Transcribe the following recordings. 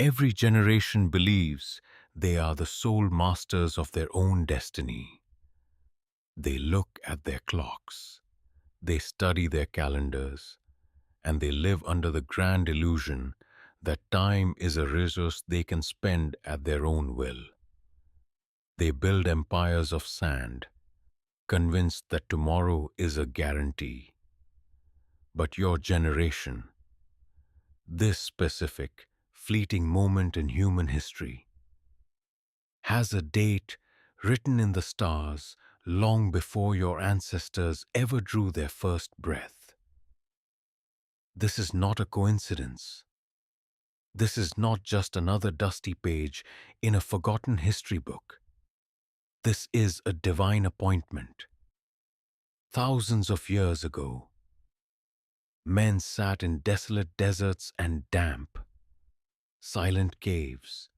Every generation believes they are the sole masters of their own destiny. They look at their clocks, they study their calendars, and they live under the grand illusion that time is a resource they can spend at their own will. They build empires of sand, convinced that tomorrow is a guarantee. But your generation, this specific, fleeting moment in human history, has a date written in the stars long before your ancestors ever drew their first breath. This is not a coincidence. This is not just another dusty page in a forgotten history book. This is a divine appointment. Thousands of years ago, men sat in desolate deserts and damp, silent caves,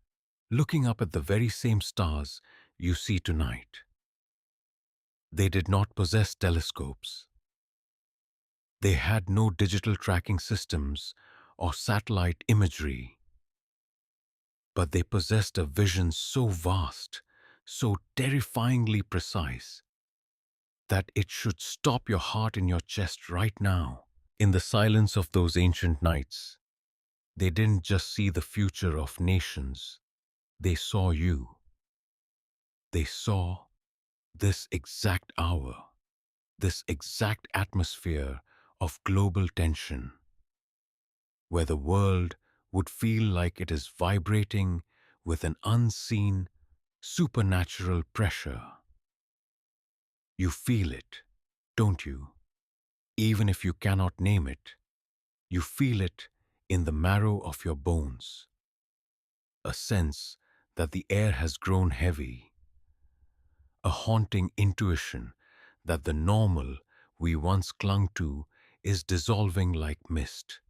looking up at the very same stars you see tonight. They did not possess telescopes. They had no digital tracking systems or satellite imagery. But they possessed a vision so vast, so terrifyingly precise, that it should stop your heart in your chest right now. In the silence of those ancient nights, they didn't just see the future of nations, they saw you. They saw this exact hour, this exact atmosphere of global tension, where the world would feel like it is vibrating with an unseen, supernatural pressure. You feel it, don't you? Even if you cannot name it, you feel it in the marrow of your bones. A sense that the air has grown heavy, a haunting intuition that the normal we once clung to is dissolving like mist,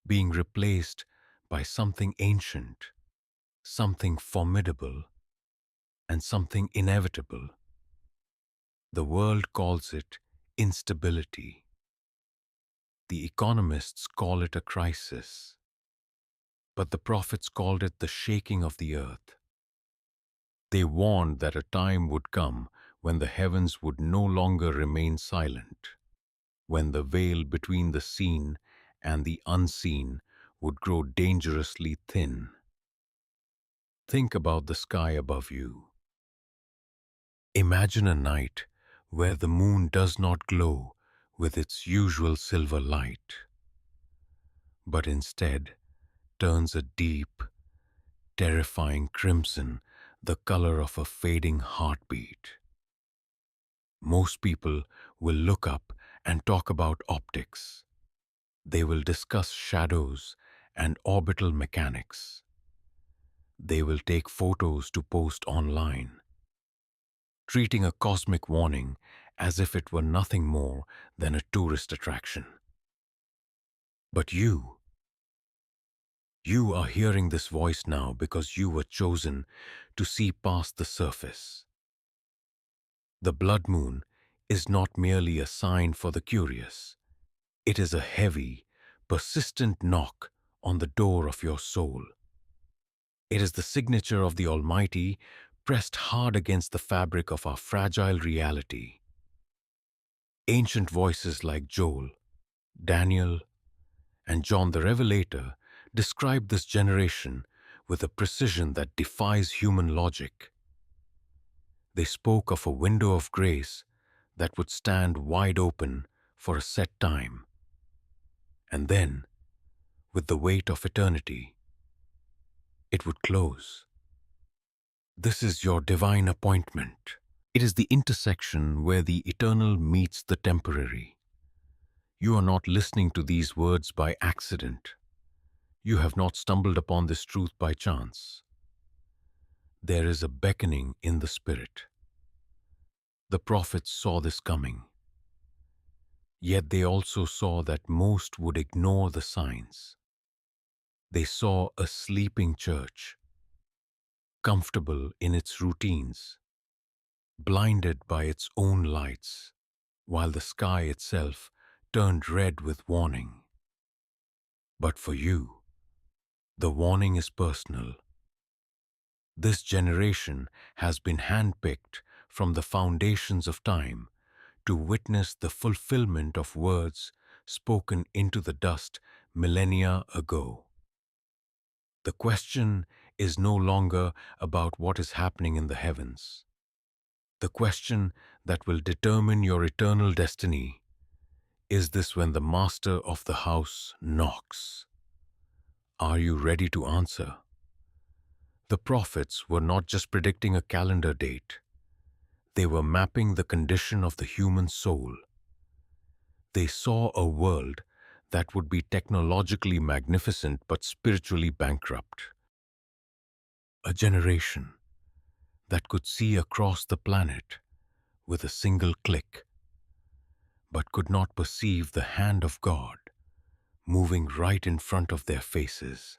being replaced by something ancient, something formidable, and something inevitable. The world calls it instability. The economists call it a crisis, but the prophets called it the shaking of the earth. They warned that a time would come when the heavens would no longer remain silent, when the veil between the seen and the unseen would grow dangerously thin. Think about the sky above you. Imagine a night where the moon does not glow with its usual silver light, but instead turns a deep, terrifying crimson, the color of a fading heartbeat. Most people will look up and talk about optics. They will discuss shadows and orbital mechanics. They will take photos to post online, treating a cosmic warning as if it were nothing more than a tourist attraction. But you are hearing this voice now because you were chosen to see past the surface. The blood moon is not merely a sign for the curious. It is a heavy, persistent knock on the door of your soul. It is the signature of the Almighty pressed hard against the fabric of our fragile reality. Ancient voices like Joel, Daniel, and John the Revelator describe this generation with a precision that defies human logic. They spoke of a window of grace that would stand wide open for a set time, and then, with the weight of eternity, it would close. This is your divine appointment. It is the intersection where the eternal meets the temporary. You are not listening to these words by accident. You have not stumbled upon this truth by chance. There is a beckoning in the Spirit. The prophets saw this coming. Yet they also saw that most would ignore the signs. They saw a sleeping church, comfortable in its routines, blinded by its own lights, while the sky itself turned red with warning. But for you, The warning is personal. This generation has been handpicked from the foundations of time to witness the fulfillment of words spoken into the dust millennia ago. The question is no longer about what is happening in the heavens. The question that will determine your eternal destiny is this: when the master of the house knocks, are you ready to answer? The prophets were not just predicting a calendar date. They were mapping the condition of the human soul. They saw a world that would be technologically magnificent but spiritually bankrupt. A generation that could see across the planet with a single click, but could not perceive the hand of God moving right in front of their faces.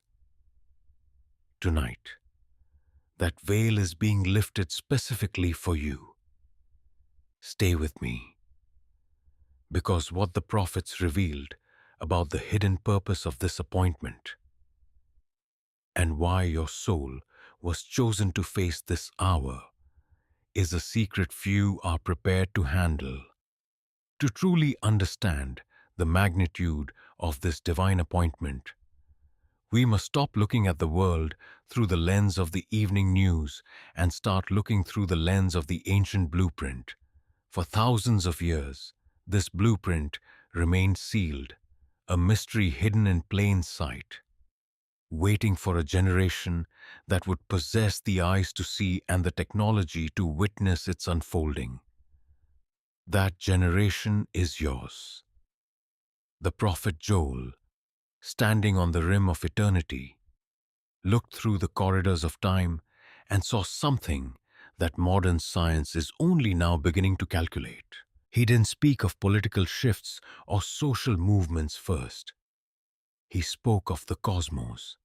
Tonight, that veil is being lifted specifically for you. Stay with me, because what the prophets revealed about the hidden purpose of this appointment and why your soul was chosen to face this hour is a secret few are prepared to handle. To truly understand the magnitude of this divine appointment, we must stop looking at the world through the lens of the evening news and start looking through the lens of the ancient blueprint. For thousands of years, this blueprint remained sealed, a mystery hidden in plain sight, waiting for a generation that would possess the eyes to see and the technology to witness its unfolding. That generation is yours. The prophet Joel, standing on the rim of eternity, looked through the corridors of time and saw something that modern science is only now beginning to calculate. He didn't speak of political shifts or social movements first. He spoke of the cosmos.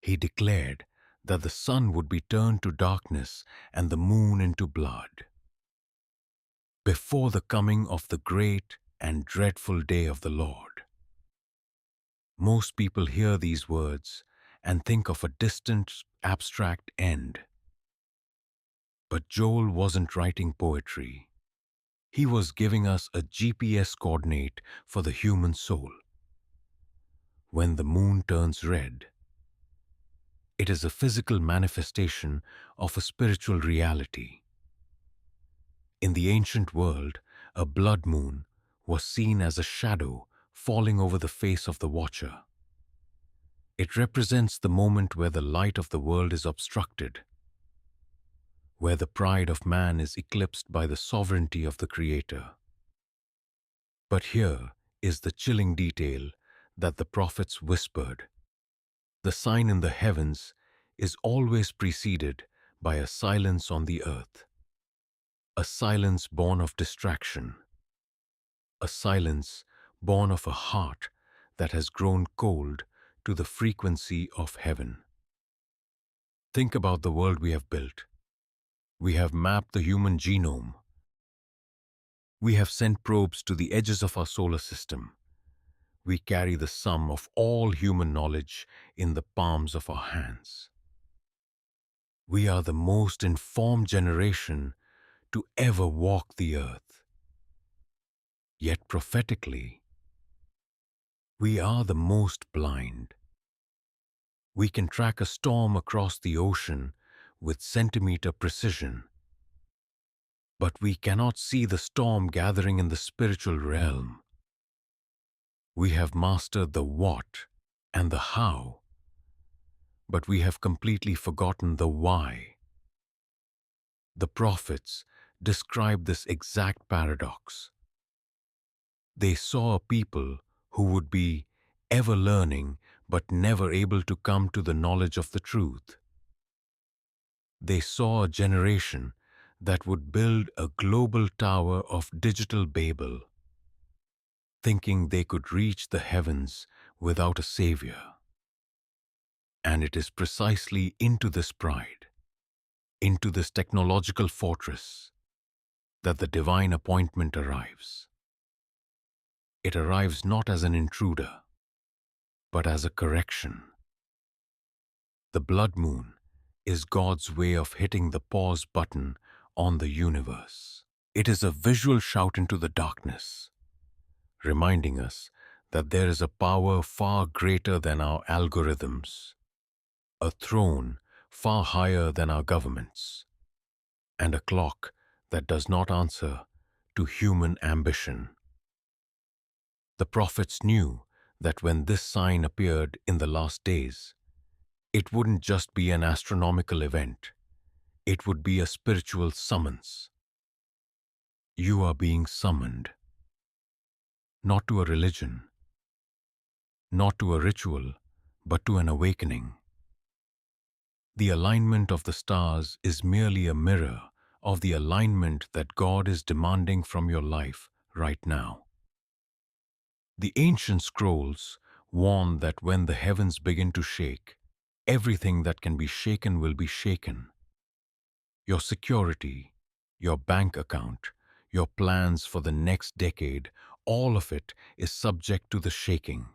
He declared that the sun would be turned to darkness and the moon into blood before the coming of the great and dreadful day of the Lord. Most people hear these words and think of a distant, abstract end. But Joel wasn't writing poetry. He was giving us a GPS coordinate for the human soul. When the moon turns red, it is a physical manifestation of a spiritual reality. In the ancient world, a blood moon was seen as a shadow falling over the face of the watcher. It represents the moment where the light of the world is obstructed, where the pride of man is eclipsed by the sovereignty of the Creator. But here is the chilling detail that the prophets whispered. The sign in the heavens is always preceded by a silence on the earth, a silence born of distraction, a silence born of a heart that has grown cold to the frequency of heaven. Think about the world we have built. We have mapped the human genome. We have sent probes to the edges of our solar system. We carry the sum of all human knowledge in the palms of our hands. We are the most informed generation to ever walk the earth. Yet prophetically, we are the most blind. We can track a storm across the ocean with centimeter precision, but we cannot see the storm gathering in the spiritual realm. We have mastered the what and the how, but we have completely forgotten the why. The prophets describe this exact paradox. They saw a people who would be ever learning but never able to come to the knowledge of the truth. They saw a generation that would build a global tower of digital Babel, thinking they could reach the heavens without a savior. And it is precisely into this pride, into this technological fortress, that the divine appointment arrives. It arrives not as an intruder, but as a correction. The blood moon is God's way of hitting the pause button on the universe. It is a visual shout into the darkness, reminding us that there is a power far greater than our algorithms, a throne far higher than our governments, and a clock that does not answer to human ambition. The prophets knew that when this sign appeared in the last days, it wouldn't just be an astronomical event, it would be a spiritual summons. You are being summoned, not to a religion, not to a ritual, but to an awakening. The alignment of the stars is merely a mirror of the alignment that God is demanding from your life right now. The ancient scrolls warn that when the heavens begin to shake, everything that can be shaken will be shaken. Your security, your bank account, your plans for the next decade, all of it is subject to the shaking.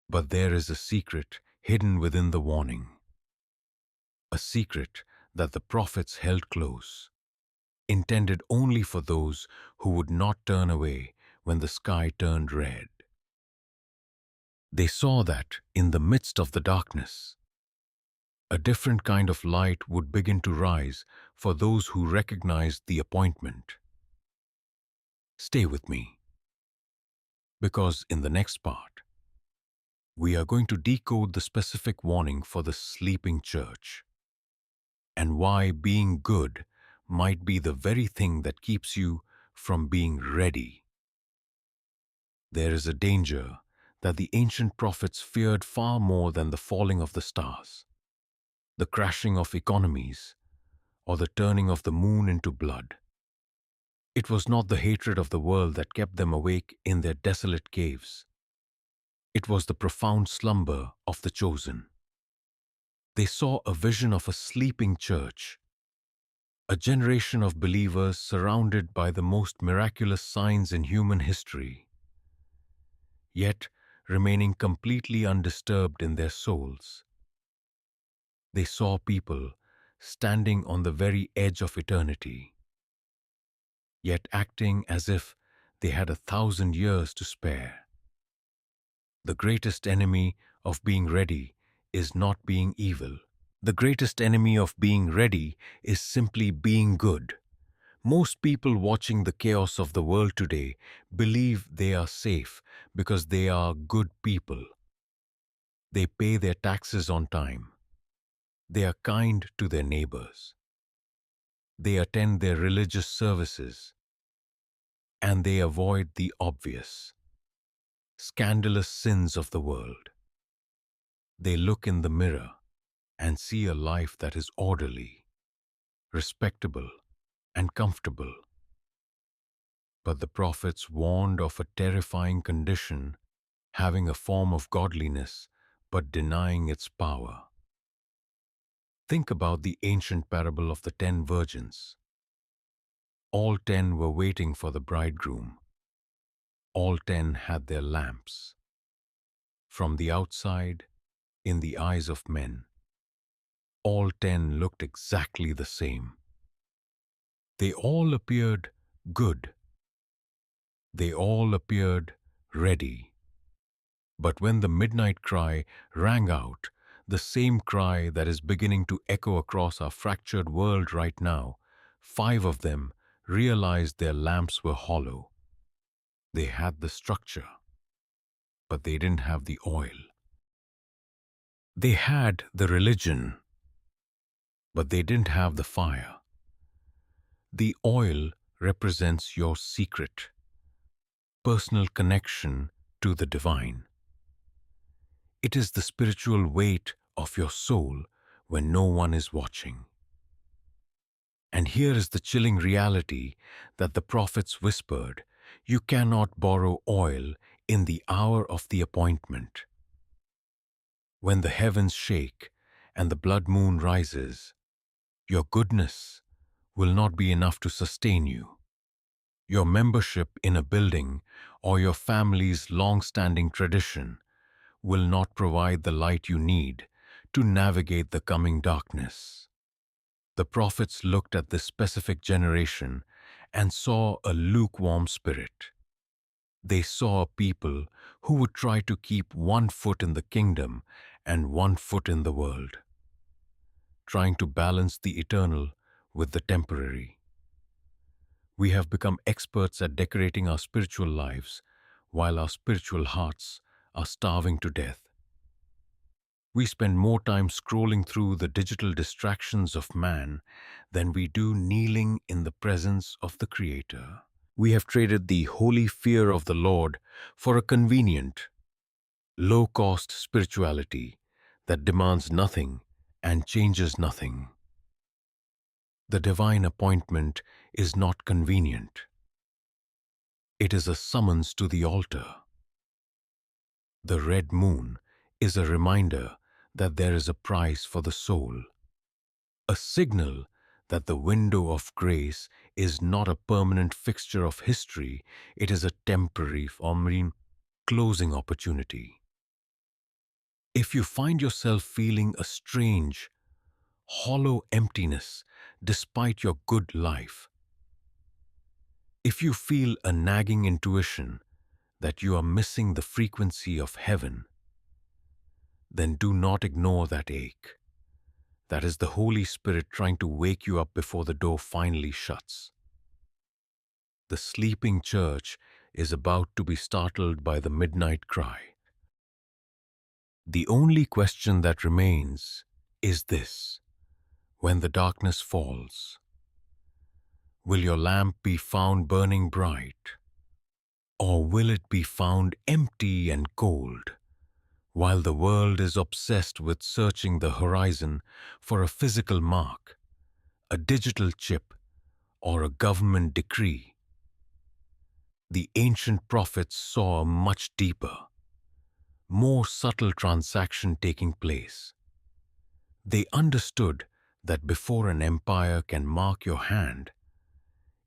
But there is a secret hidden within the warning. A secret that the prophets held close, intended only for those who would not turn away when the sky turned red. They saw that, in the midst of the darkness, a different kind of light would begin to rise for those who recognized the appointment. Stay with me, because in the next part, we are going to decode the specific warning for the sleeping church, and why being good might be the very thing that keeps you from being ready. There is a danger that the ancient prophets feared far more than the falling of the stars, the crashing of economies, or the turning of the moon into blood. It was not the hatred of the world that kept them awake in their desolate caves. It was the profound slumber of the chosen. They saw a vision of a sleeping church, a generation of believers surrounded by the most miraculous signs in human history, yet remaining completely undisturbed in their souls. They saw people standing on the very edge of eternity, yet acting as if they had 1,000 years to spare. The greatest enemy of being ready is not being evil. The greatest enemy of being ready is simply being good. Most people watching the chaos of the world today believe they are safe because they are good people. They pay their taxes on time. They are kind to their neighbors. They attend their religious services. And they avoid the obvious, scandalous sins of the world. They look in the mirror and see a life that is orderly, respectable, and comfortable. But the prophets warned of a terrifying condition, having a form of godliness but denying its power. Think about the ancient parable of the 10 virgins. All 10 were waiting for the bridegroom. All 10 had their lamps. From the outside, in the eyes of men, all 10 looked exactly the same. They all appeared good. They all appeared ready. But when the midnight cry rang out, the same cry that is beginning to echo across our fractured world right now, 5 of them realized their lamps were hollow. They had the structure, but they didn't have the oil. They had the religion, but they didn't have the fire. The oil represents your secret, personal connection to the divine. It is the spiritual weight of your soul when no one is watching. And here is the chilling reality that the prophets whispered: you cannot borrow oil in the hour of the appointment. When the heavens shake and the blood moon rises, your goodness will not be enough to sustain you. Your membership in a building or your family's long-standing tradition will not provide the light you need to navigate the coming darkness. The prophets looked at this specific generation and saw a lukewarm spirit. They saw a people who would try to keep one foot in the kingdom and one foot in the world, trying to balance the eternal with the temporary. We have become experts at decorating our spiritual lives while our spiritual hearts are starving to death. We spend more time scrolling through the digital distractions of man than we do kneeling in the presence of the Creator. We have traded the holy fear of the Lord for a convenient, low-cost spirituality that demands nothing and changes nothing. The divine appointment is not convenient. It is a summons to the altar. The red moon is a reminder that there is a price for the soul, a signal that the window of grace is not a permanent fixture of history, it is a temporary closing opportunity. If you find yourself feeling a strange, hollow emptiness despite your good life, if you feel a nagging intuition that you are missing the frequency of heaven, then do not ignore that ache. That is the Holy Spirit trying to wake you up before the door finally shuts. The sleeping church is about to be startled by the midnight cry. The only question that remains is this: when the darkness falls, will your lamp be found burning bright, or will it be found empty and cold, while the world is obsessed with searching the horizon for a physical mark, a digital chip, or a government decree? The ancient prophets saw a much deeper, more subtle transaction taking place. They understood that before an empire can mark your hand,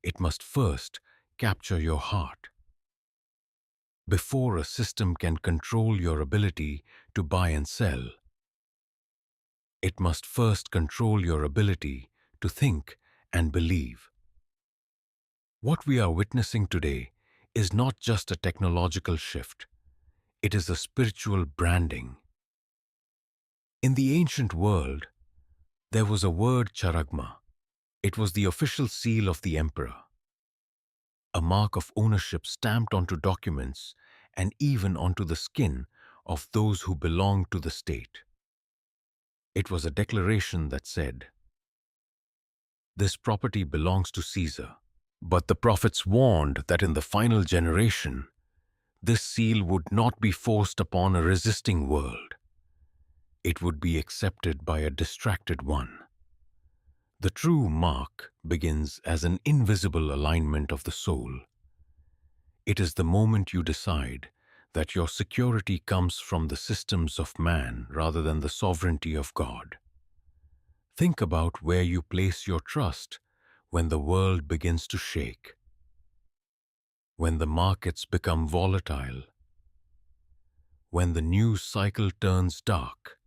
it must first capture your heart. Before a system can control your ability to buy and sell, it must first control your ability to think and believe. What we are witnessing today is not just a technological shift, it is a spiritual branding. In the ancient world, there was a word charagma. It was the official seal of the emperor, a mark of ownership stamped onto documents and even onto the skin of those who belonged to the state. It was a declaration that said, "This property belongs to Caesar." But the prophets warned that in the final generation, this seal would not be forced upon a resisting world. It would be accepted by a distracted one. The true mark begins as an invisible alignment of the soul. It is the moment you decide that your security comes from the systems of man rather than the sovereignty of God. Think about where you place your trust when the world begins to shake, when the markets become volatile, when the news cycle turns dark,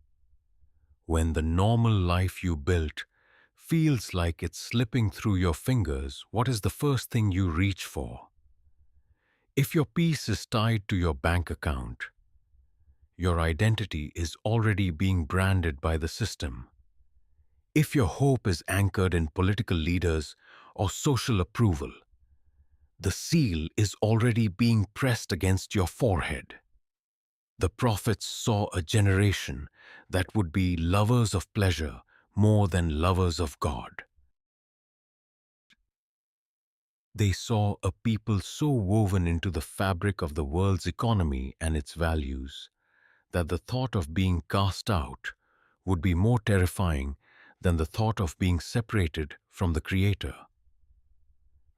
when the normal life you built feels like it's slipping through your fingers. What is the first thing you reach for? If your peace is tied to your bank account, your identity is already being branded by the system. If your hope is anchored in political leaders or social approval, the seal is already being pressed against your forehead. The prophets saw a generation that would be lovers of pleasure more than lovers of God. They saw a people so woven into the fabric of the world's economy and its values that the thought of being cast out would be more terrifying than the thought of being separated from the Creator.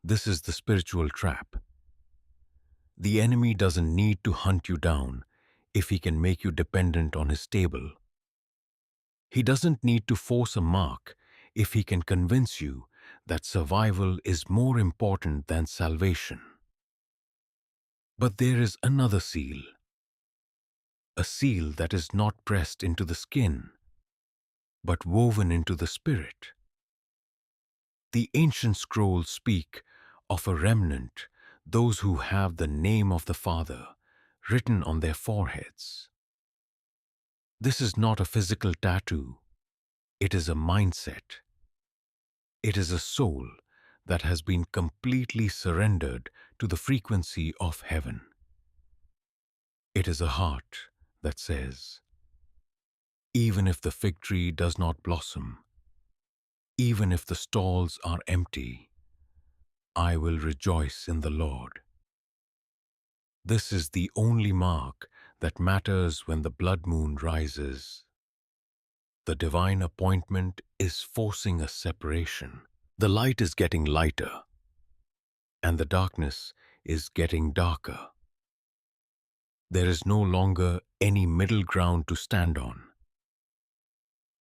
This is the spiritual trap. The enemy doesn't need to hunt you down if he can make you dependent on his table. He doesn't need to force a mark if he can convince you that survival is more important than salvation. But there is another seal, a seal that is not pressed into the skin. but woven into the spirit. The ancient scrolls speak of a remnant, those who have the name of the Father written on their foreheads. This is not a physical tattoo, it is a mindset. It is a soul that has been completely surrendered to the frequency of heaven. It is a heart that says, even if the fig tree does not blossom, even if the stalls are empty, I will rejoice in the Lord. This is the only mark that matters when the blood moon rises. The divine appointment is forcing a separation. The light is getting lighter, and the darkness is getting darker. There is no longer any middle ground to stand on.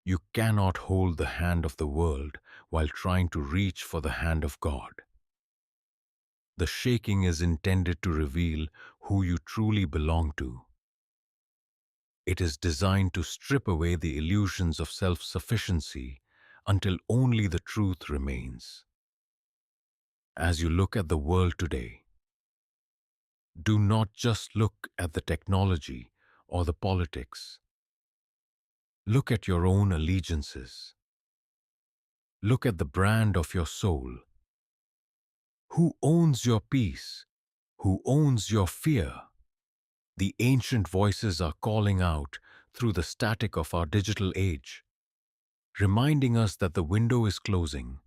You cannot hold the hand of the world while trying to reach for the hand of God. The shaking is intended to reveal who you truly belong to. It is designed to strip away the illusions of self-sufficiency until only the truth remains. As you look at the world today, do not just look at the technology or the politics. Look at your own allegiances. Look at the brand of your soul. Who owns your peace? Who owns your fear? The ancient voices are calling out through the static of our digital age, reminding us that the window is closing.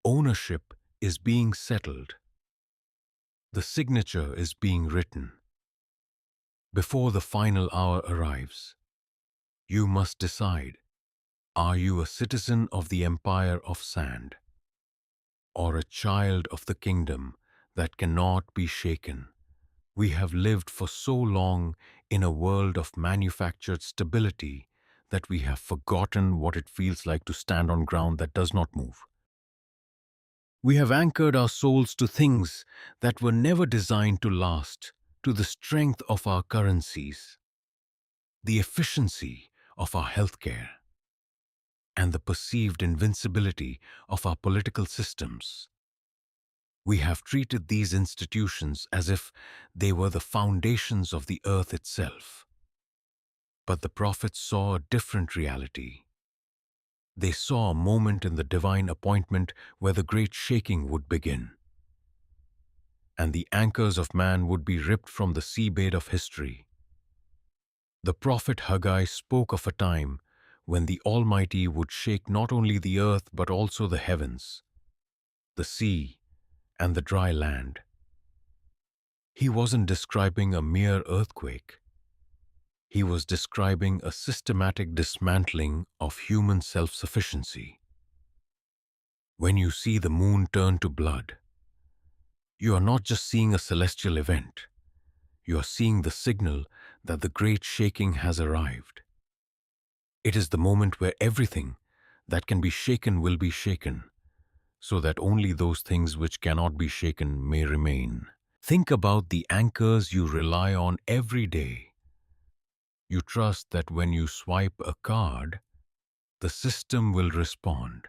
Ownership is being settled. The signature is being written. Before the final hour arrives, you must decide, are you a citizen of the empire of sand, or a child of the kingdom that cannot be shaken? We have lived for so long in a world of manufactured stability that we have forgotten what it feels like to stand on ground that does not move. We have anchored our souls to things that were never designed to last, to the strength of our currencies, the efficiency of our healthcare, and the perceived invincibility of our political systems. We have treated these institutions as if they were the foundations of the earth itself. But the prophets saw a different reality. They saw a moment in the divine appointment where the great shaking would begin, and the anchors of man would be ripped from the seabed of history. The prophet Haggai spoke of a time when the Almighty would shake not only the earth but also the heavens, the sea, and the dry land. He wasn't describing a mere earthquake. He was describing a systematic dismantling of human self-sufficiency. When you see the moon turn to blood, you are not just seeing a celestial event. You are seeing the signal that the great shaking has arrived. It is the moment where everything that can be shaken will be shaken, so that only those things which cannot be shaken may remain. Think about the anchors you rely on every day. You trust that when you swipe a card, the system will respond.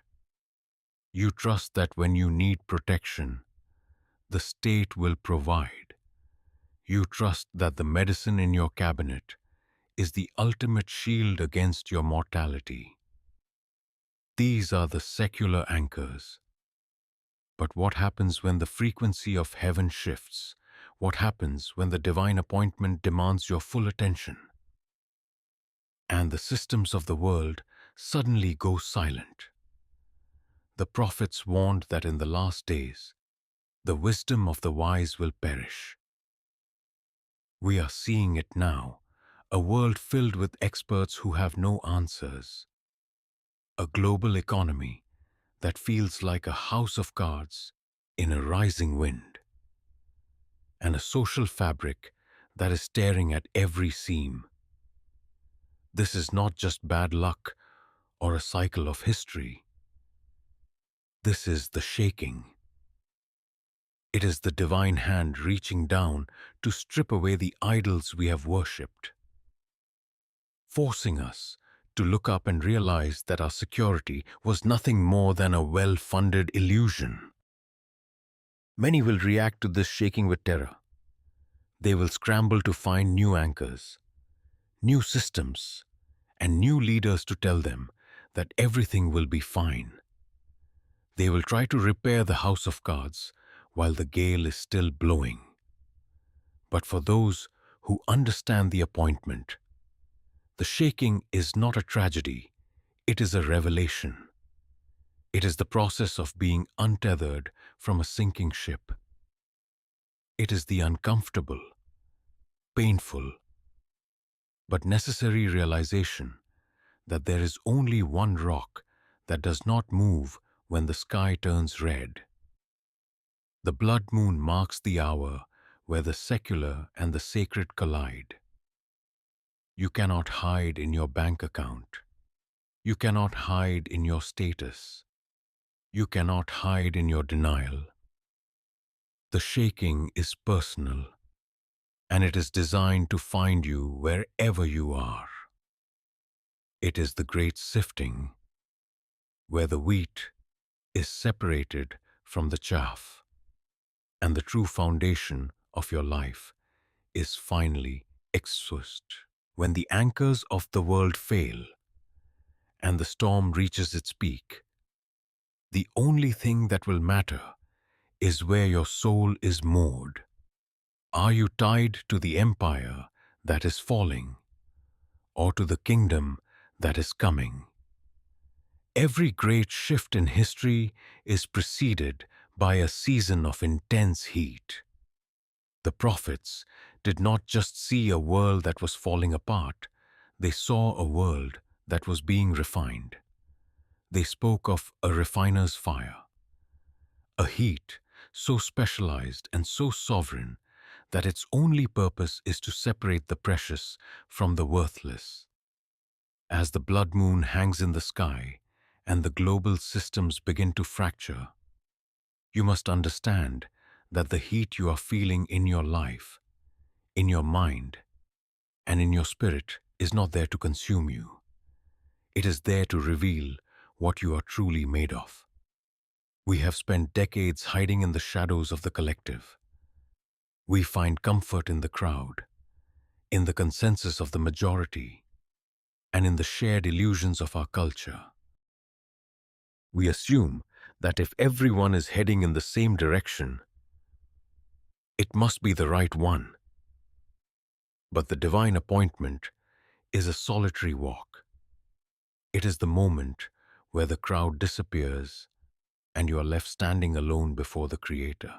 You trust that when you need protection, the state will provide. You trust that the medicine in your cabinet is the ultimate shield against your mortality. These are the secular anchors. But what happens when the frequency of heaven shifts? What happens when the divine appointment demands your full attention? And the systems of the world suddenly go silent. The prophets warned that in the last days, the wisdom of the wise will perish. We are seeing it now, a world filled with experts who have no answers. A global economy that feels like a house of cards in a rising wind. And a social fabric that is tearing at every seam. This is not just bad luck or a cycle of history. This is the shaking. It is the divine hand reaching down to strip away the idols we have worshipped, forcing us to look up and realize that our security was nothing more than a well-funded illusion. Many will react to this shaking with terror. They will scramble to find new anchors, new systems, and new leaders to tell them that everything will be fine. They will try to repair the house of cards while the gale is still blowing. But for those who understand the appointment, the shaking is not a tragedy, it is a revelation. It is the process of being untethered from a sinking ship. It is the uncomfortable, painful, but necessary realization that there is only one rock that does not move when the sky turns red. The blood moon marks the hour where the secular and the sacred collide. You cannot hide in your bank account. You cannot hide in your status. You cannot hide in your denial. The shaking is personal, and it is designed to find you wherever you are. It is the great sifting, where the wheat is separated from the chaff, and the true foundation of your life is finally exposed. When the anchors of the world fail and the storm reaches its peak, the only thing that will matter is where your soul is moored. Are you tied to the empire that is falling, or to the kingdom that is coming? Every great shift in history is preceded by a season of intense heat. The prophets did not just see a world that was falling apart, they saw a world that was being refined. They spoke of a refiner's fire, a heat so specialized and so sovereign that its only purpose is to separate the precious from the worthless. As the blood moon hangs in the sky and the global systems begin to fracture, you must understand that the heat you are feeling in your life, in your mind, and in your spirit is not there to consume you. It is there to reveal what you are truly made of. We have spent decades hiding in the shadows of the collective. We find comfort in the crowd, in the consensus of the majority, and in the shared illusions of our culture. We assume that if everyone is heading in the same direction, it must be the right one. But the divine appointment is a solitary walk. It is the moment where the crowd disappears and you are left standing alone before the Creator.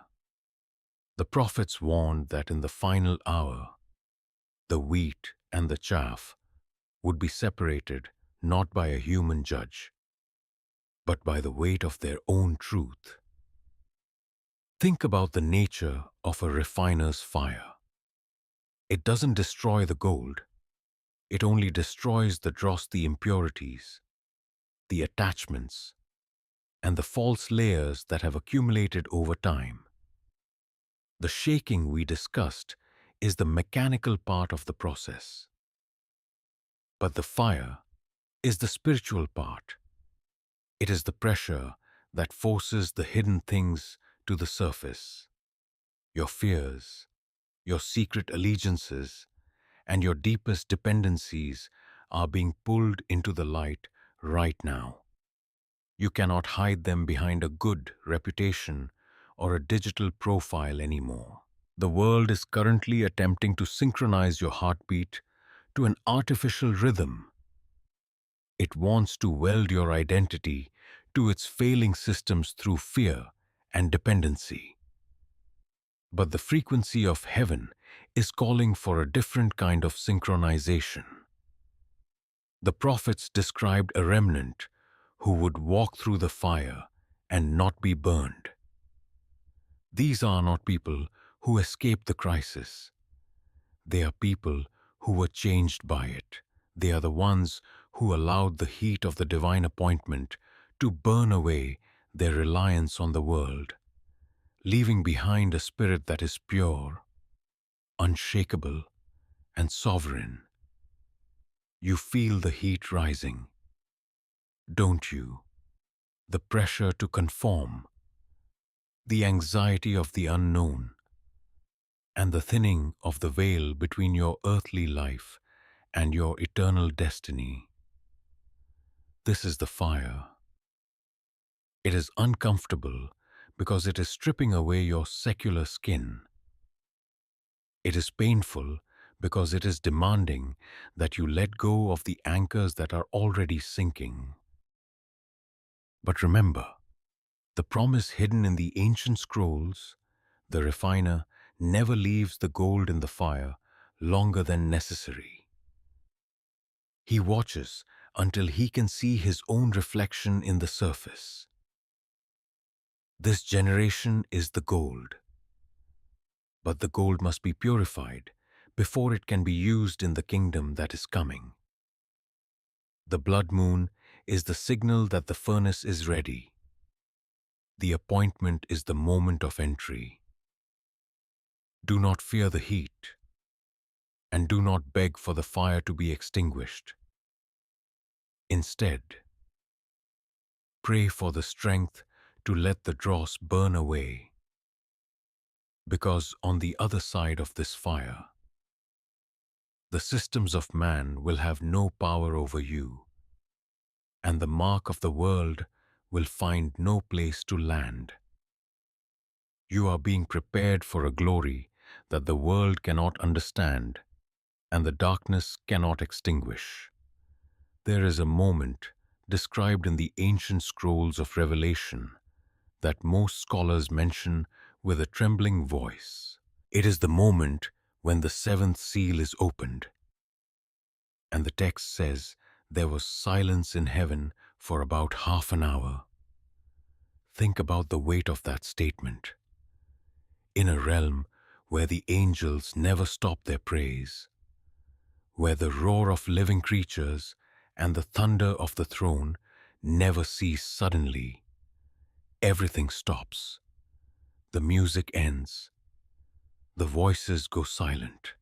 The prophets warned that in the final hour, the wheat and the chaff would be separated not by a human judge, but by the weight of their own truth. Think about the nature of a refiner's fire. It doesn't destroy the gold. It only destroys the dross, the impurities, the attachments, and the false layers that have accumulated over time. The shaking we discussed is the mechanical part of the process. But the fire is the spiritual part. It is the pressure that forces the hidden things to the surface. Your fears, your secret allegiances, and your deepest dependencies are being pulled into the light right now. You cannot hide them behind a good reputation or a digital profile anymore. The world is currently attempting to synchronize your heartbeat to an artificial rhythm. It wants to weld your identity to its failing systems through fear and dependency. But the frequency of heaven is calling for a different kind of synchronization. The prophets described a remnant who would walk through the fire and not be burned. These are not people who escaped the crisis. They are people who were changed by it. They are the ones who allowed the heat of the divine appointment to burn away their reliance on the world, leaving behind a spirit that is pure, unshakable, and sovereign. You feel the heat rising, don't you? The pressure to conform, the anxiety of the unknown, and the thinning of the veil between your earthly life and your eternal destiny. This is the fire. It is uncomfortable because it is stripping away your secular skin. It is painful because it is demanding that you let go of the anchors that are already sinking. But remember, the promise hidden in the ancient scrolls, the refiner never leaves the gold in the fire longer than necessary. He watches until he can see his own reflection in the surface. This generation is the gold, but the gold must be purified before it can be used in the kingdom that is coming. The blood moon is the signal that the furnace is ready. The appointment is the moment of entry. Do not fear the heat, and do not beg for the fire to be extinguished. Instead, pray for the strength to let the dross burn away, because on the other side of this fire, the systems of man will have no power over you, and the mark of the world will find no place to land. You are being prepared for a glory that the world cannot understand and the darkness cannot extinguish. There is a moment described in the ancient scrolls of Revelation that most scholars mention with a trembling voice. It is the moment when the seventh seal is opened, and the text says there was silence in heaven for about half an hour. Think about the weight of that statement. In a realm where the angels never stop their praise, where the roar of living creatures and the thunder of the throne never cease suddenly, everything stops. The music ends. The voices go silent.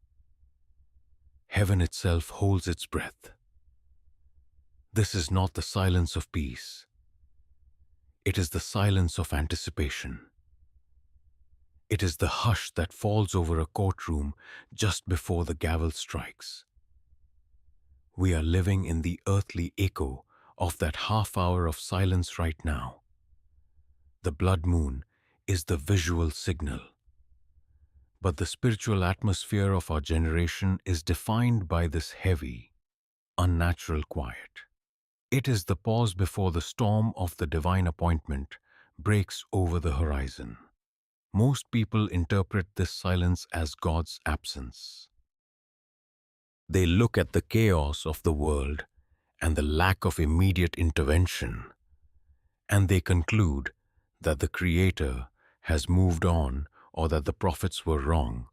Heaven itself holds its breath. This is not the silence of peace. It is the silence of anticipation. It is the hush that falls over a courtroom just before the gavel strikes. We are living in the earthly echo of that half hour of silence right now. The blood moon is the visual signal. But the spiritual atmosphere of our generation is defined by this heavy, unnatural quiet. It is the pause before the storm of the divine appointment breaks over the horizon. Most people interpret this silence as God's absence. They look at the chaos of the world and the lack of immediate intervention, and they conclude that the Creator has moved on or that the prophets were wrong.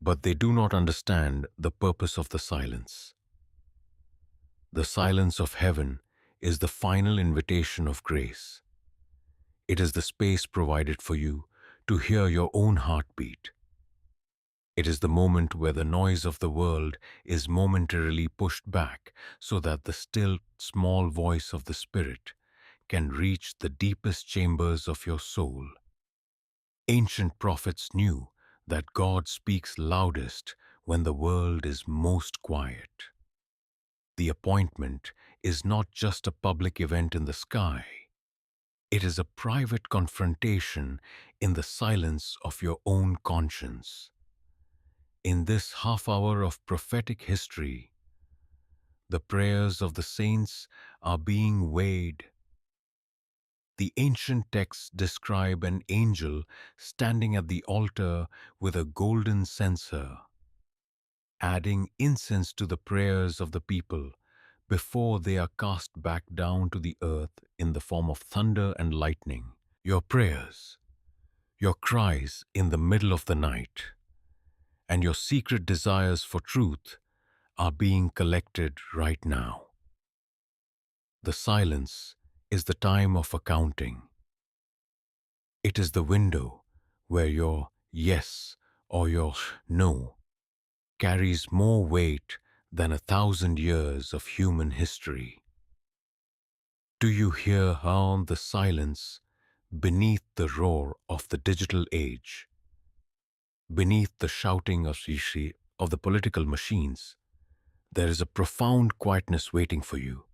But they do not understand the purpose of the silence. The silence of heaven is the final invitation of grace. It is the space provided for you to hear your own heartbeat. It is the moment where the noise of the world is momentarily pushed back so that the still, small voice of the Spirit can reach the deepest chambers of your soul. Ancient prophets knew that God speaks loudest when the world is most quiet. The appointment is not just a public event in the sky. It is a private confrontation in the silence of your own conscience. In this half hour of prophetic history, the prayers of the saints are being weighed. The ancient texts describe an angel standing at the altar with a golden censer, adding incense to the prayers of the people before they are cast back down to the earth in the form of thunder and lightning. Your prayers, your cries in the middle of the night, and your secret desires for truth are being collected right now. The silence is the time of accounting. It is the window where your yes or your no carries more weight than 1,000 years of human history. Do you hear how the silence beneath the roar of the digital age, beneath the shouting of Shishi of the political machines, there is a profound quietness waiting for you.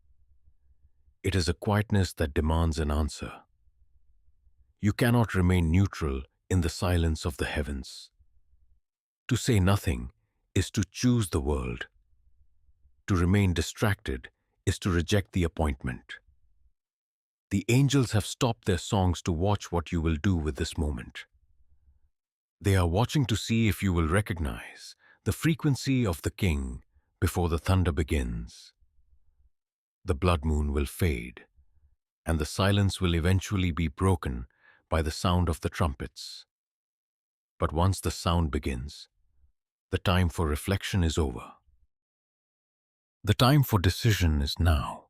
It is a quietness that demands an answer. You cannot remain neutral in the silence of the heavens. To say nothing is to choose the world. To remain distracted is to reject the appointment. The angels have stopped their songs to watch what you will do with this moment. They are watching to see if you will recognize the frequency of the king before the thunder begins. The blood moon will fade, and the silence will eventually be broken by the sound of the trumpets. But once the sound begins, the time for reflection is over. The time for decision is now.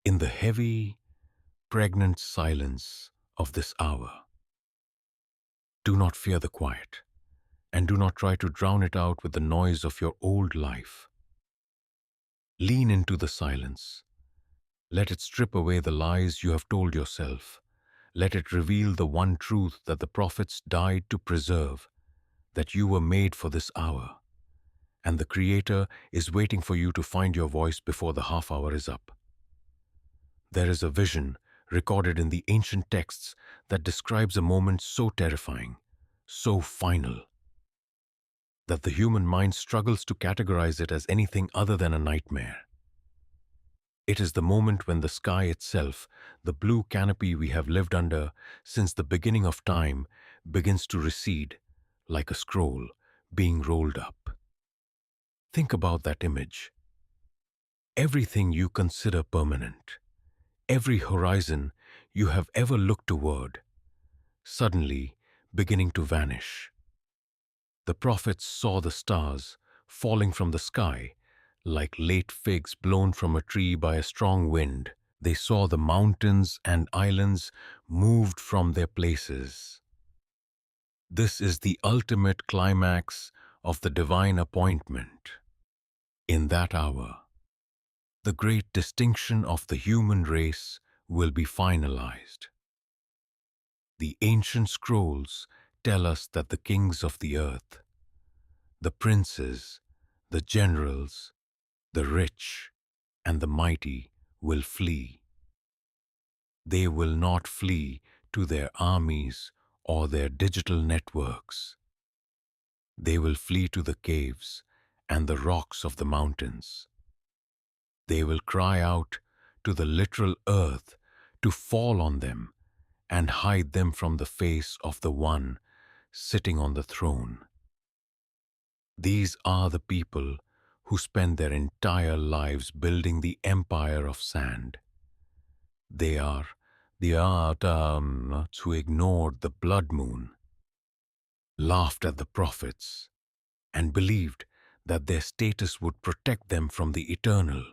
In the heavy, pregnant silence of this hour, do not fear the quiet, and do not try to drown it out with the noise of your old life. Lean into the silence. Let it strip away the lies you have told yourself. Let it reveal the one truth that the prophets died to preserve, that you were made for this hour, and the Creator is waiting for you to find your voice before the half hour is up. There is a vision recorded in the ancient texts that describes a moment so terrifying, so final, that the human mind struggles to categorize it as anything other than a nightmare. It is the moment when the sky itself, the blue canopy we have lived under since the beginning of time, begins to recede, like a scroll being rolled up. Think about that image. Everything you consider permanent, every horizon you have ever looked toward, suddenly beginning to vanish. The prophets saw the stars falling from the sky like late figs blown from a tree by a strong wind. They saw the mountains and islands moved from their places. This is the ultimate climax of the divine appointment. In that hour, the great distinction of the human race will be finalized. The ancient scrolls tell us that the kings of the earth, the princes, the generals, the rich, and the mighty will flee. They will not flee to their armies or their digital networks. They will flee to the caves and the rocks of the mountains. They will cry out to the literal earth to fall on them and hide them from the face of the one sitting on the throne. These are the people who spend their entire lives building the empire of sand. They are the Adams who ignored the blood moon, laughed at the prophets, and believed that their status would protect them from the eternal.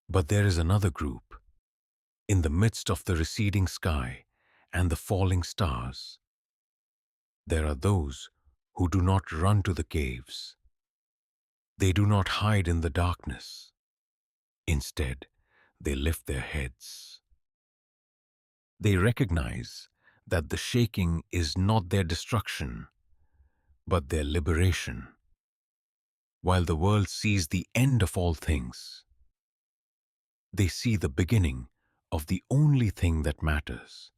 But there is another group, in the midst of the receding sky and the falling stars. There are those who do not run to the caves. They do not hide in the darkness. Instead, they lift their heads. They recognize that the shaking is not their destruction, but their liberation. While the world sees the end of all things, they see the beginning of the only thing that matters.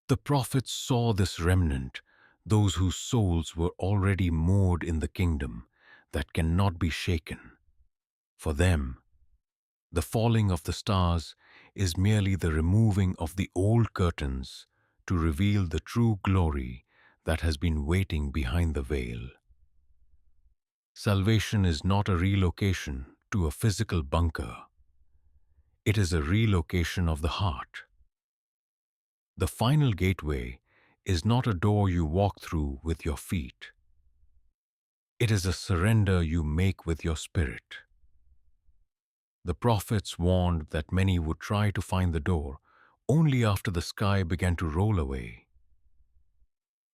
The prophets saw this remnant, those whose souls were already moored in the kingdom that cannot be shaken. For them, the falling of the stars is merely the removing of the old curtains to reveal the true glory that has been waiting behind the veil. Salvation is not a relocation to a physical bunker. It is a relocation of the heart. The final gateway is not a door you walk through with your feet. It is a surrender you make with your spirit. The prophets warned that many would try to find the door only after the sky began to roll away.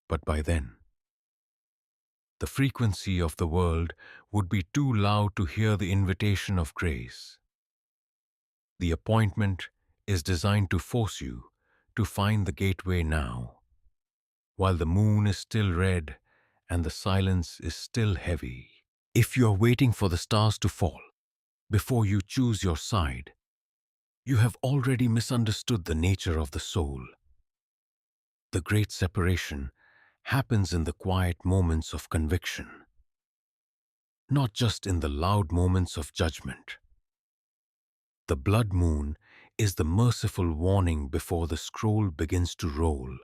But by then, The frequency of the world would be too loud to hear the invitation of grace. The appointment is designed to force you to find the gateway now, while the moon is still red and the silence is still heavy. If you are waiting for the stars to fall before you choose your side, you have already misunderstood the nature of the soul. The great separation happens in the quiet moments of conviction, not just in the loud moments of judgment. The blood moon is the merciful warning before the scroll begins to roll.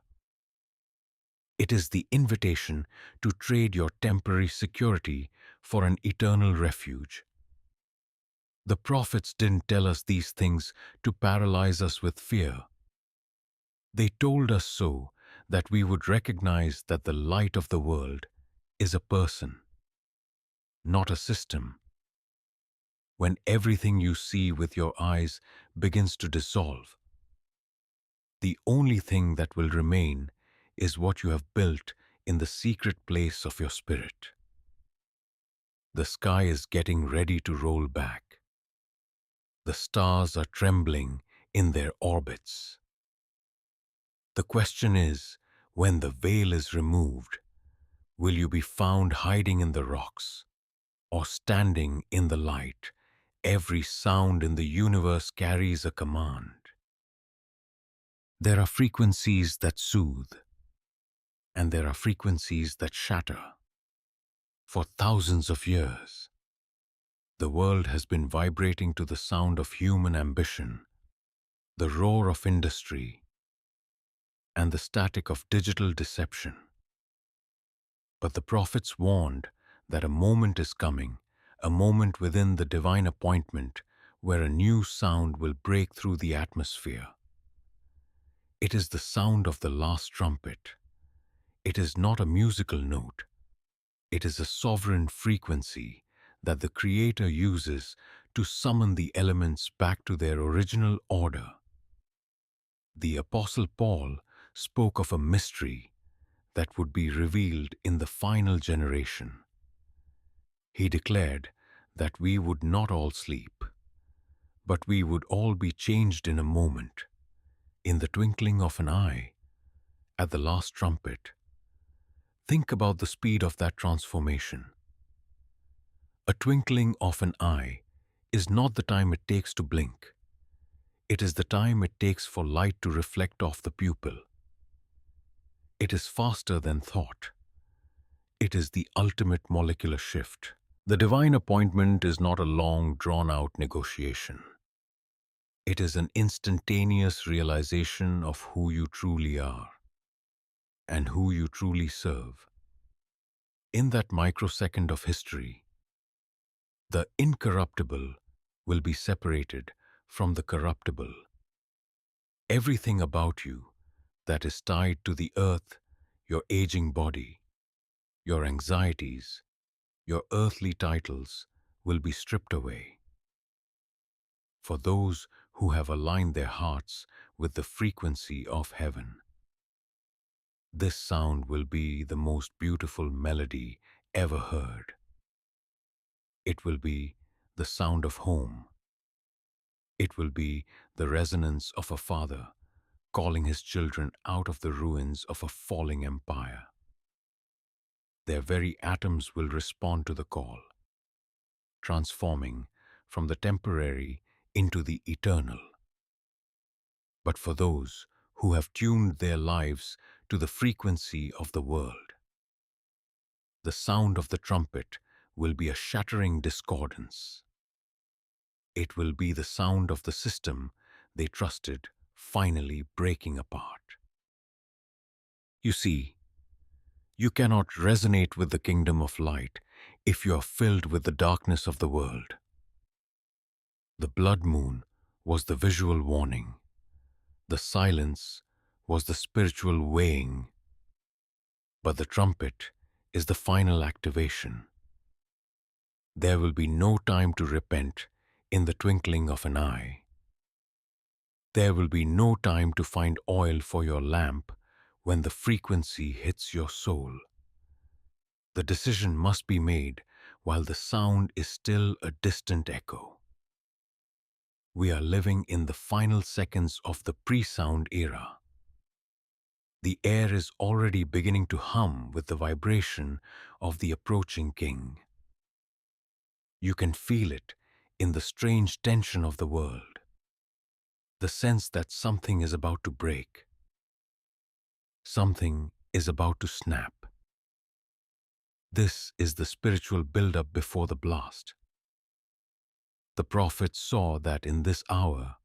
It is the invitation to trade your temporary security for an eternal refuge. The prophets didn't tell us these things to paralyze us with fear. They told us so that we would recognize that the light of the world is a person, not a system. When everything you see with your eyes begins to dissolve, the only thing that will remain is what you have built in the secret place of your spirit. The sky is getting ready to roll back. The stars are trembling in their orbits. The question is, when the veil is removed, will you be found hiding in the rocks or standing in the light? Every sound in the universe carries a command. There are frequencies that soothe, and there are frequencies that shatter. For thousands of years, the world has been vibrating to the sound of human ambition, the roar of industry, and the static of digital deception. But the prophets warned that a moment is coming, a moment within the divine appointment, where a new sound will break through the atmosphere. It is the sound of the last trumpet. It is not a musical note. It is a sovereign frequency that the Creator uses to summon the elements back to their original order. The Apostle Paul spoke of a mystery that would be revealed in the final generation. He declared that we would not all sleep, but we would all be changed in a moment, in the twinkling of an eye, at the last trumpet. Think about the speed of that transformation. A twinkling of an eye is not the time it takes to blink. It is the time it takes for light to reflect off the pupil. It is faster than thought. It is the ultimate molecular shift. The divine appointment is not a long, drawn-out negotiation. It is an instantaneous realization of who you truly are and who you truly serve. In that microsecond of history, the incorruptible will be separated from the corruptible. Everything about you that is tied to the earth, your aging body, your anxieties, your earthly titles, will be stripped away. For those who have aligned their hearts with the frequency of heaven, this sound will be the most beautiful melody ever heard. It will be the sound of home. It will be the resonance of a father calling his children out of the ruins of a falling empire. Their very atoms will respond to the call, transforming from the temporary into the eternal. But for those who have tuned their lives to the frequency of the world, the sound of the trumpet will be a shattering discordance. It will be the sound of the system they trusted finally breaking apart. You see, you cannot resonate with the kingdom of light if you are filled with the darkness of the world. The blood moon was the visual warning. The silence was the spiritual weighing. But the trumpet is the final activation. There will be no time to repent in the twinkling of an eye. There will be no time to find oil for your lamp when the frequency hits your soul. The decision must be made while the sound is still a distant echo. We are living in the final seconds of the pre-sound era. The air is already beginning to hum with the vibration of the approaching king. You can feel it in the strange tension of the world, the sense that something is about to break, something is about to snap. This is the spiritual build-up before the blast. The prophets saw that in this hour,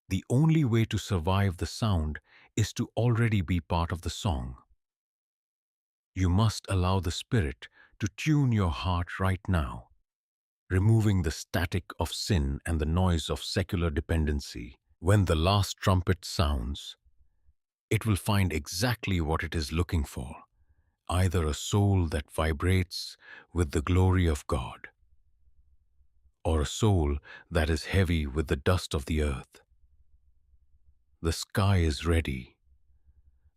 the only way to survive the sound is to already be part of the song. You must allow the Spirit to tune your heart right now, removing the static of sin and the noise of secular dependency. When the last trumpet sounds, it will find exactly what it is looking for, either a soul that vibrates with the glory of God, or a soul that is heavy with the dust of the earth. The sky is ready.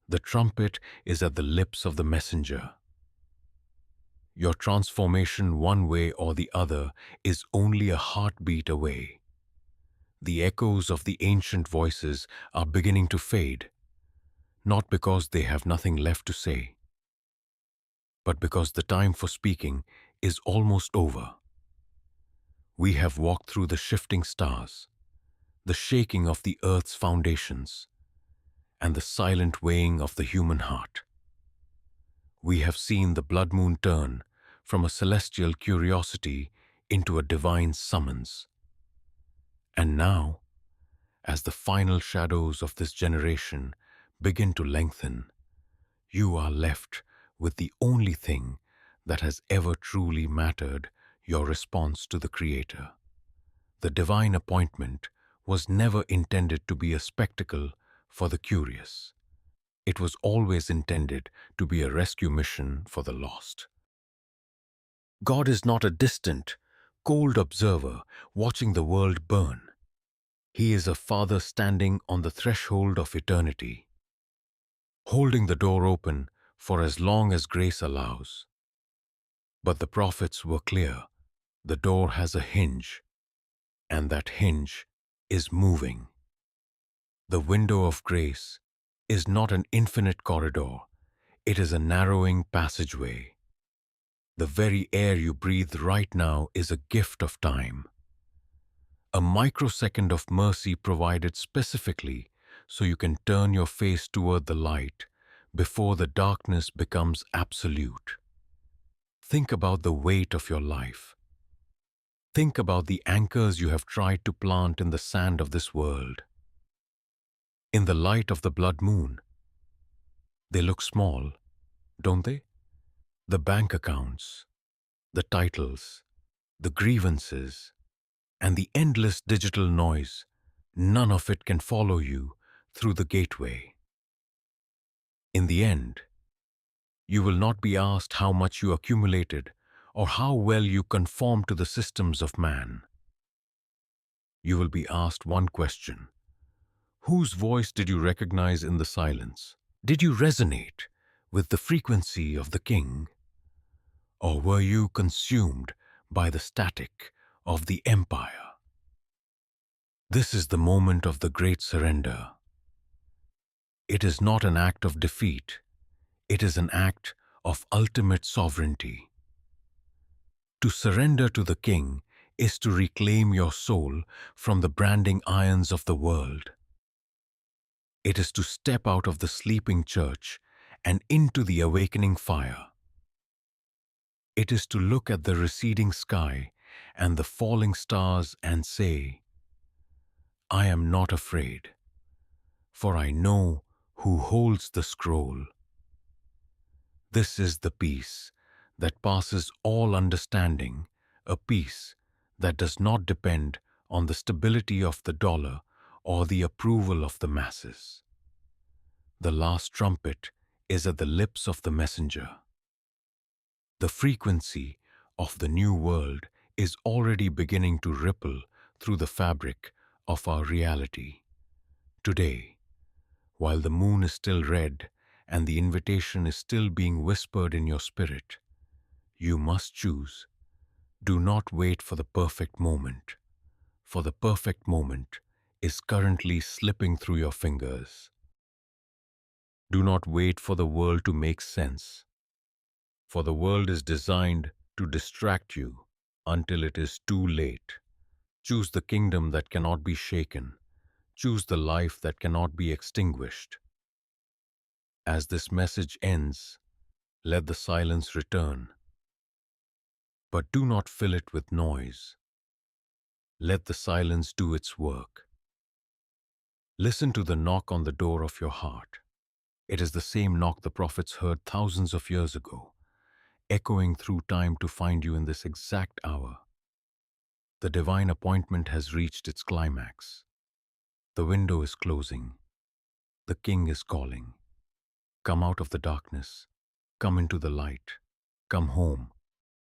The trumpet is at the lips of the messenger. Your transformation one way or the other is only a heartbeat away. The echoes of the ancient voices are beginning to fade, not because they have nothing left to say, but because the time for speaking is almost over. We have walked through the shifting stars, the shaking of the earth's foundations, and the silent weighing of the human heart. We have seen the blood moon turn from a celestial curiosity into a divine summons. And now, as the final shadows of this generation begin to lengthen, you are left with the only thing that has ever truly mattered: your response to the Creator. The divine appointment was never intended to be a spectacle for the curious. It was always intended to be a rescue mission for the lost. God is not a distant, cold observer watching the world burn. He is a Father standing on the threshold of eternity, holding the door open for as long as grace allows. But the prophets were clear: the door has a hinge, and that hinge is moving. The window of grace is not an infinite corridor, it is a narrowing passageway. The very air you breathe right now is a gift of time, a microsecond of mercy provided specifically so you can turn your face toward the light before the darkness becomes absolute. Think about the weight of your life. Think about the anchors you have tried to plant in the sand of this world. In the light of the blood moon, they look small, don't they? The bank accounts, the titles, the grievances, and the endless digital noise, none of it can follow you through the gateway. In the end, you will not be asked how much you accumulated or how well you conform to the systems of man. You will be asked one question: whose voice did you recognize in the silence? Did you resonate with the frequency of the King? Or were you consumed by the static of the empire? This is the moment of the great surrender. It is not an act of defeat, it is an act of ultimate sovereignty. To surrender to the King is to reclaim your soul from the branding irons of the world. It is to step out of the sleeping church and into the awakening fire. It is to look at the receding sky and the falling stars and say, I am not afraid, for I know who holds the scroll. This is the peace that passes all understanding, a peace that does not depend on the stability of the dollar or the approval of the masses. The last trumpet is at the lips of the messenger. The frequency of the new world is already beginning to ripple through the fabric of our reality. Today, while the moon is still red and the invitation is still being whispered in your spirit, You must choose. Do not wait for the perfect moment, for the perfect moment is currently slipping through your fingers. Do not wait for the world to make sense, for the world is designed to distract you until it is too late. Choose the kingdom that cannot be shaken. Choose the life that cannot be extinguished. As this message ends, let the silence return, but do not fill it with noise. Let the silence do its work. Listen to the knock on the door of your heart. It is the same knock the prophets heard thousands of years ago, echoing through time to find you in this exact hour. The divine appointment has reached its climax. The window is closing. The king is calling. Come out of the darkness. Come into the light. Come home.